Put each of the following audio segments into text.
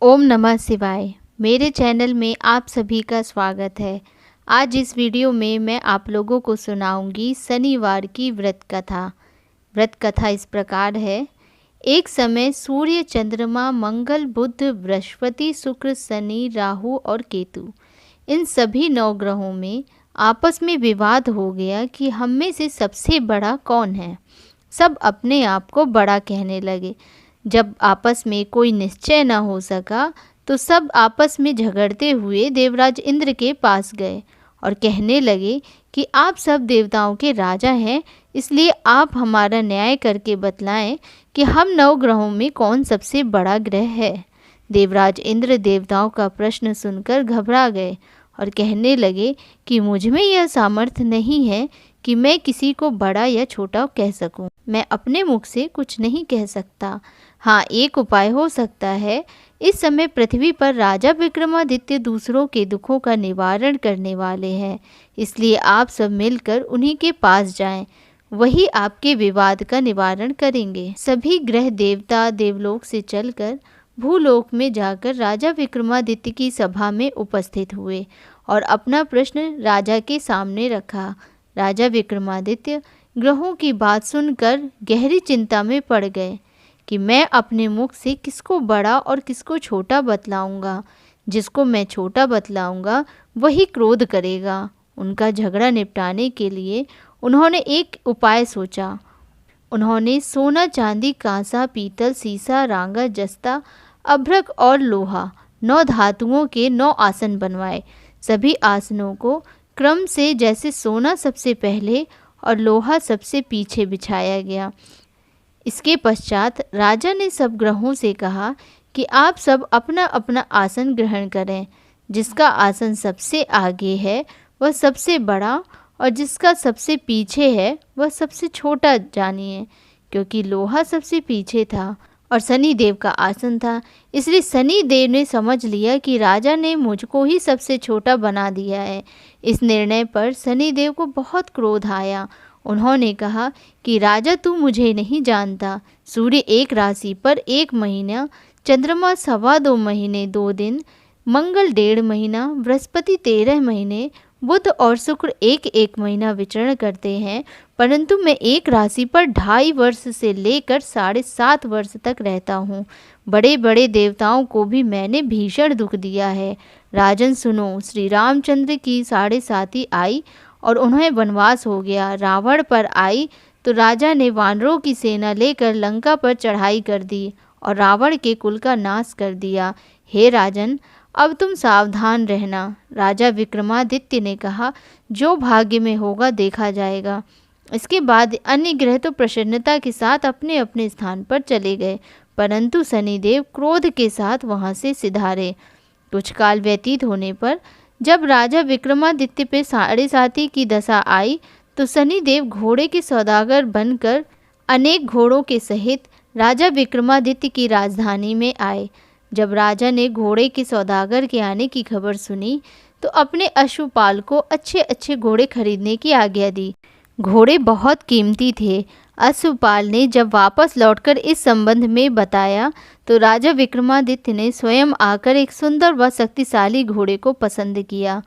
ओम नमः शिवाय। मेरे चैनल में आप सभी का स्वागत है। आज इस वीडियो में मैं आप लोगों को सुनाऊंगी शनिवार की व्रत कथा। व्रत कथा इस प्रकार है। एक समय सूर्य, चंद्रमा, मंगल, बुध, बृहस्पति, शुक्र, शनि, राहु और केतु, इन सभी 9 ग्रहों में आपस में विवाद हो गया कि हम में से सबसे बड़ा कौन है। सब अपने आप को बड़ा कहने लगे। जब आपस में कोई निश्चय न हो सका तो सब आपस में झगड़ते हुए देवराज इंद्र के पास गए और कहने लगे कि आप सब देवताओं के राजा हैं, इसलिए आप हमारा न्याय करके बतलाएं कि हम 9 ग्रहों में कौन सबसे बड़ा ग्रह है। देवराज इंद्र देवताओं का प्रश्न सुनकर घबरा गए और कहने लगे कि मुझ में यह सामर्थ्य नहीं है कि मैं किसी को बड़ा या छोटा कह सकूं। मैं अपने मुख से कुछ नहीं कह सकता। हाँ, एक उपाय हो सकता है। इस समय पृथ्वी पर राजा विक्रमादित्य दूसरों के दुखों का निवारण करने वाले हैं, इसलिए आप सब मिलकर उन्हीं के पास जाएं। वही आपके विवाद का निवारण करेंगे। सभी ग्रह देवता देवलोक से चलकर भूलोक में जाकर राजा विक्रमादित्य की सभा में उपस्थित हुए और अपना प्रश्न राजा के सामने रखा। राजा विक्रमादित्य ग्रहों की बात सुनकर गहरी चिंता में पड़ गए कि मैं अपने मुख से किसको बड़ा और किसको छोटा बतलाऊंगा। जिसको मैं छोटा बतलाऊंगा वही क्रोध करेगा। उनका झगड़ा निपटाने के लिए उन्होंने एक उपाय सोचा। उन्होंने सोना, चांदी, कांसा, पीतल, सीसा, रांगा, जस्ता, अभ्रक और लोहा 9 धातुओं के 9 आसन बनवाए। सभी आसनों को क्रम से जैसे सोना सबसे पहले और लोहा सबसे पीछे बिछाया गया। इसके पश्चात राजा ने सब ग्रहों से कहा कि आप सब अपना अपना आसन ग्रहण करें। जिसका आसन सबसे आगे है वह सबसे बड़ा और जिसका सबसे पीछे है वह सबसे छोटा जानिए। क्योंकि लोहा सबसे पीछे था और शनि देव का आसन था, इसलिए शनि देव ने समझ लिया कि राजा ने मुझको ही सबसे छोटा बना दिया है। इस निर्णय पर शनि देव को बहुत क्रोध आया। उन्होंने कहा कि राजा, तू मुझे नहीं जानता। सूर्य 1 राशि पर 1 महीना, चंद्रमा 2.25 महीने 2 दिन, मंगल 1.5 महीना, बृहस्पति 13 महीने, बुध और शुक्र 1-1 महीना विचरण करते हैं, परंतु मैं 1 राशि पर 2.5 वर्ष से लेकर 7.5 वर्ष तक रहता हूँ। बड़े बड़े देवताओं को भी मैंने भीषण दुख दिया है। राजन सुनो, श्री रामचंद्र की 7.5 आई और उन्हें वनवास हो गया। रावण पर आई तो राजा ने वानरों की सेना लेकर लंका पर चढ़ाई कर दी और रावण के कुल का नाश कर दिया। हे राजन, अब तुम सावधान रहना। राजा विक्रमादित्य ने कहा, जो भाग्य में होगा देखा जाएगा। इसके बाद अन्य ग्रह तो प्रसन्नता के साथ अपने अपने स्थान पर चले गए, परंतु शनिदेव क्रोध के साथ वहां से सिधारे। कुछ काल व्यतीत होने पर जब राजा विक्रमादित्य पे 7.5 की दशा आई तो शनिदेव घोड़े के सौदागर बनकर अनेक घोड़ों के सहित राजा विक्रमादित्य की राजधानी में आए। जब राजा ने घोड़े के सौदागर के आने की खबर सुनी तो अपने अश्वपाल को अच्छे अच्छे घोड़े खरीदने की आज्ञा दी। घोड़े बहुत कीमती थे। अश्वपाल ने जब वापस लौटकर इस संबंध में बताया तो राजा विक्रमादित्य ने स्वयं आकर एक सुंदर व शक्तिशाली घोड़े को पसंद किया।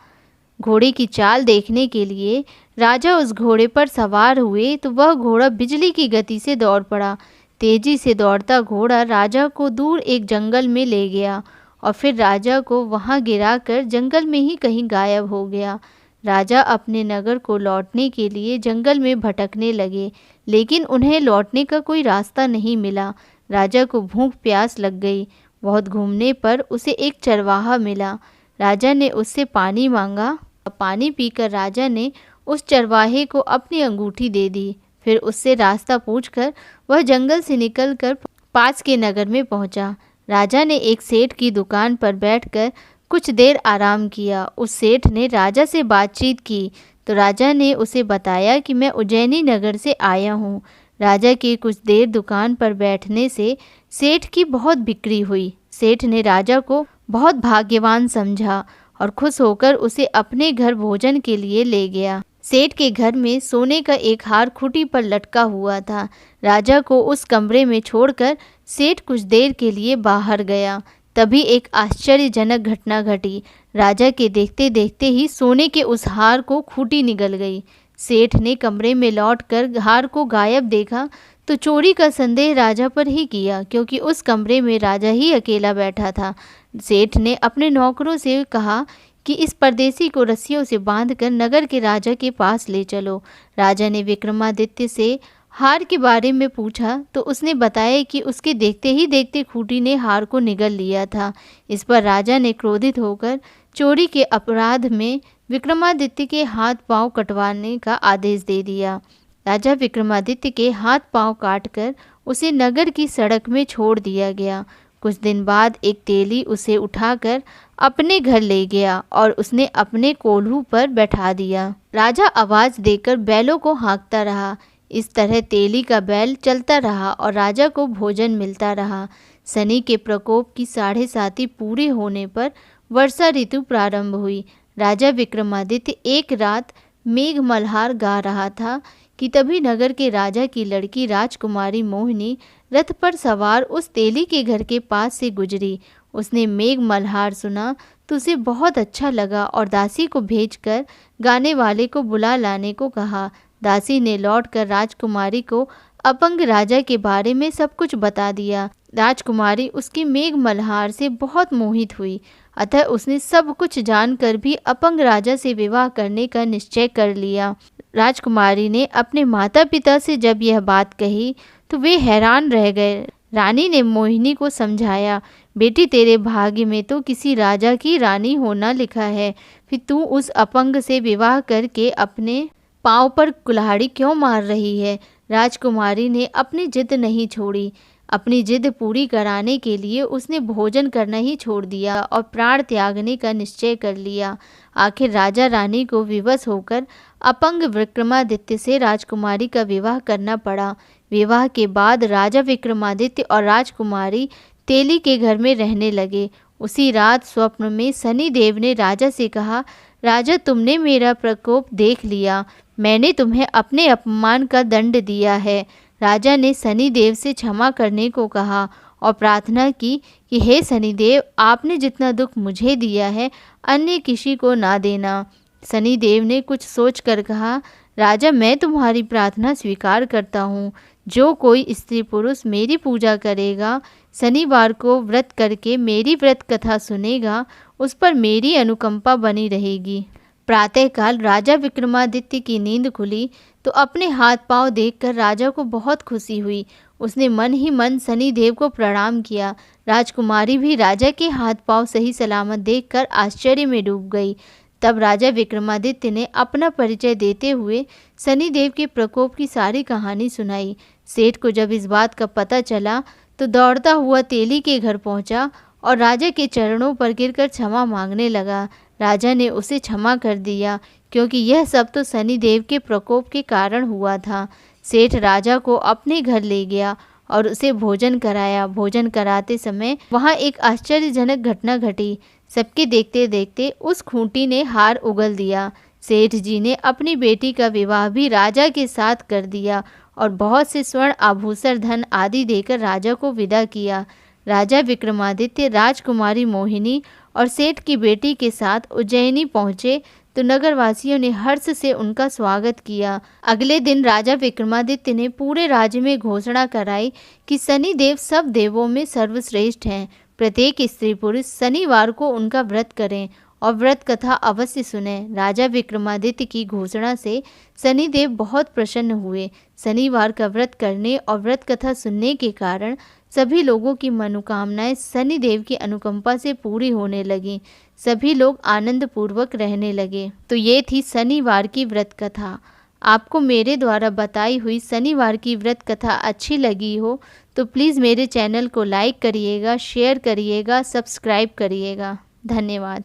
घोड़े की चाल देखने के लिए राजा उस घोड़े पर सवार हुए तो वह घोड़ा बिजली की गति से दौड़ पड़ा। तेजी से दौड़ता घोड़ा राजा को दूर एक जंगल में ले गया और फिर राजा को वहां गिराकर जंगल में ही कहीं गायब हो गया। राजा अपने नगर को लौटने के लिए जंगल में भटकने लगे, लेकिन उन्हें लौटने का कोई रास्ता नहीं मिला। राजा को भूख प्यास लग गई। बहुत घूमने पर उसे एक चरवाहा मिला। राजा ने उससे पानी मांगा। पानी पीकर राजा ने उस चरवाहे को अपनी अंगूठी दे दी। फिर उससे रास्ता पूछकर वह जंगल से निकलकर पास के नगर में पहुंचा। राजा ने एक सेठ की दुकान पर बैठकर कुछ देर आराम किया। उस सेठ ने राजा से बातचीत की तो राजा ने उसे बताया कि मैं उज्जैनी नगर से आया हूँ। राजा के कुछ देर दुकान पर बैठने से सेठ की बहुत बिक्री हुई। सेठ ने राजा को बहुत भाग्यवान समझा और खुश होकर उसे अपने घर भोजन के लिए ले गया। सेठ के घर में सोने का एक हार खूंटी पर लटका हुआ था। राजा को उस कमरे में छोड़कर सेठ कुछ देर के लिए बाहर गया। तभी एक आश्चर्यजनक घटना घटी। राजा के देखते देखते ही सोने के उस हार को खूंटी निगल गई। सेठ ने कमरे में लौटकर हार को गायब देखा तो चोरी का संदेह राजा पर ही किया, क्योंकि उस कमरे में राजा ही अकेला बैठा था। सेठ ने अपने नौकरों से कहा कि इस परदेसी को रस्सियों से बांधकर नगर के राजा के पास ले चलो। राजा ने विक्रमादित्य से हार के बारे में पूछा तो उसने बताया कि उसके देखते ही देखते खूंटी ने हार को निगल लिया था। इस पर राजा ने क्रोधित होकर चोरी के अपराध में विक्रमादित्य के हाथ पांव कटवाने का आदेश दे दिया। राजा विक्रमादित्य के हाथ पांव काटकर उसे नगर की सड़क में छोड़ दिया गया। कुछ दिन बाद एक तेली उसे उठाकर अपने घर ले गया और उसने अपने कोल्हू पर बैठा दिया। राजा आवाज देकर बैलों को हाँकता रहा। इस तरह तेली का बैल चलता रहा और राजा को भोजन मिलता रहा। शनि के प्रकोप की 7.5 पूरे होने पर वर्षा ऋतु प्रारंभ हुई। राजा विक्रमादित्य एक रात मेघ मल्हार गा रहा था कि तभी नगर के राजा की लड़की राजकुमारी मोहिनी रथ पर सवार उस तेली के घर के पास से गुजरी। उसने मेघ मल्हार सुना तो उसे बहुत अच्छा लगा और दासी को भेजकर गाने वाले को बुला लाने को कहा। दासी ने लौटकर राजकुमारी को अपंग राजा के बारे में सब कुछ बता दिया। राजकुमारी उसकी मेघ मल्हार से बहुत मोहित हुई, अतः उसने सब कुछ जानकर भी अपंग राजा से विवाह करने का निश्चय कर लिया। राजकुमारी ने अपने माता पिता से जब यह बात कही तो वे हैरान रह गए। रानी ने मोहिनी को समझाया, बेटी तेरे भाग्य में तो किसी राजा की रानी होना लिखा है, फिर तू उस अपंग से विवाह करके अपने पाँव पर कुल्हाड़ी क्यों मार रही है। राजकुमारी ने अपनी जिद नहीं छोड़ी। अपनी जिद पूरी कराने के लिए उसने भोजन करना ही छोड़ दिया और प्राण त्यागने का निश्चय कर लिया। आखिर राजा रानी को विवश होकर अपंग विक्रमादित्य से राजकुमारी का विवाह करना पड़ा। विवाह के बाद राजा विक्रमादित्य और राजकुमारी तेली के घर में रहने लगे। उसी रात स्वप्न में शनि देव ने राजा से कहा, राजा तुमने मेरा प्रकोप देख लिया, मैंने तुम्हें अपने अपमान का दंड दिया है। राजा ने शनिदेव से क्षमा करने को कहा और प्रार्थना की कि हे शनिदेव, आपने जितना दुख मुझे दिया है अन्य किसी को ना देना। शनिदेव ने कुछ सोचकर कहा, राजा मैं तुम्हारी प्रार्थना स्वीकार करता हूँ। जो कोई स्त्री पुरुष मेरी पूजा करेगा, शनिवार को व्रत करके मेरी व्रत कथा सुनेगा, उस पर मेरी अनुकंपा बनी रहेगी। प्रातःकाल राजा विक्रमादित्य की नींद खुली तो अपने हाथ पांव देखकर राजा को बहुत खुशी हुई। उसने मन ही मन शनिदेव को प्रणाम किया। राजकुमारी भी राजा के हाथ पांव सही सलामत देखकर आश्चर्य में डूब गई। तब राजा विक्रमादित्य ने अपना परिचय देते हुए शनिदेव के प्रकोप की सारी कहानी सुनाई। सेठ को जब इस बात का पता चला तो दौड़ता हुआ तेली के घर पहुंचा और राजा के चरणों पर गिरकर क्षमा मांगने लगा। राजा ने उसे क्षमा कर दिया, क्योंकि यह सब तो शनिदेव के प्रकोप के कारण हुआ था। सेठ राजा को अपने घर ले गया और उसे भोजन कराया। भोजन कराते समय वहाँ एक आश्चर्यजनक घटना घटी। सबके देखते देखते उस खूंटी ने हार उगल दिया। सेठ जी ने अपनी बेटी का विवाह भी राजा के साथ कर दिया और बहुत से स्वर्ण आभूषण धन आदि देकर राजा को विदा किया। राजा विक्रमादित्य राजकुमारी मोहिनी और सेठ की बेटी के साथ उज्जैनी पहुँचे तो नगरवासियों ने हर्ष से उनका स्वागत किया। अगले दिन राजा विक्रमादित्य ने पूरे राज्य में घोषणा कराई कि शनिदेव सब देवों में सर्वश्रेष्ठ हैं। प्रत्येक स्त्री पुरुष शनिवार को उनका व्रत करें और व्रत कथा अवश्य सुनें। राजा विक्रमादित्य की घोषणा से शनिदेव बहुत प्रसन्न हुए। शनिवार का व्रत करने और व्रत कथा सुनने के कारण सभी लोगों की मनोकामनाएं शनिदेव की अनुकंपा से पूरी होने लगीं। सभी लोग आनंद पूर्वक रहने लगे। तो ये थी शनिवार की व्रत कथा। आपको मेरे द्वारा बताई हुई शनिवार की व्रत कथा अच्छी लगी हो तो प्लीज़ मेरे चैनल को लाइक करिएगा, शेयर करिएगा, सब्सक्राइब करिएगा। धन्यवाद।